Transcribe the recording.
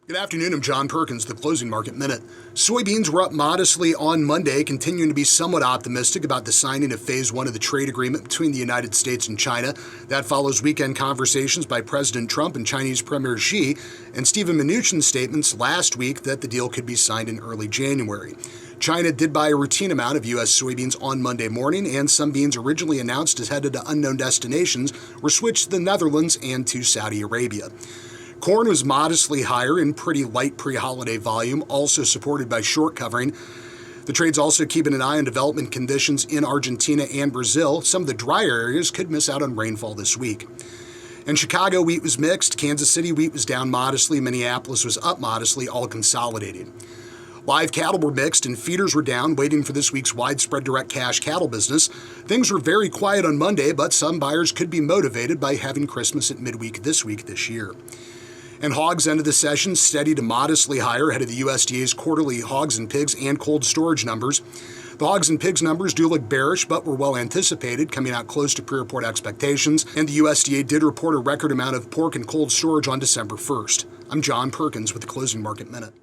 Good afternoon, I'm John Perkins, the Closing Market Minute. Soybeans were up modestly on Monday, continuing to be somewhat optimistic about the signing of Phase 1 of the trade agreement between the United States and China. That follows weekend conversations by President Trump and Chinese Premier Xi, and Steven Mnuchin's statements last week that the deal could be signed in early January. China did buy a routine amount of U.S. soybeans on Monday morning, and some beans originally announced as headed to unknown destinations were switched to the Netherlands and to Saudi Arabia. Corn was modestly higher in pretty light pre-holiday volume, also supported by short covering. The trade's also keeping an eye on development conditions in Argentina and Brazil. Some of the drier areas could miss out on rainfall this week. In Chicago, wheat was mixed. Kansas City wheat was down modestly. Minneapolis was up modestly, all consolidating. Live cattle were mixed and feeders were down, waiting for this week's widespread direct cash cattle business. Things were very quiet on Monday, but some buyers could be motivated by having Christmas at midweek this year. And hogs ended the session steady to modestly higher ahead of the USDA's quarterly hogs and pigs and cold storage numbers. The hogs and pigs numbers do look bearish, but were well anticipated, coming out close to pre-report expectations, and the USDA did report a record amount of pork and cold storage on December 1st. I'm John Perkins with the Closing Market Minute.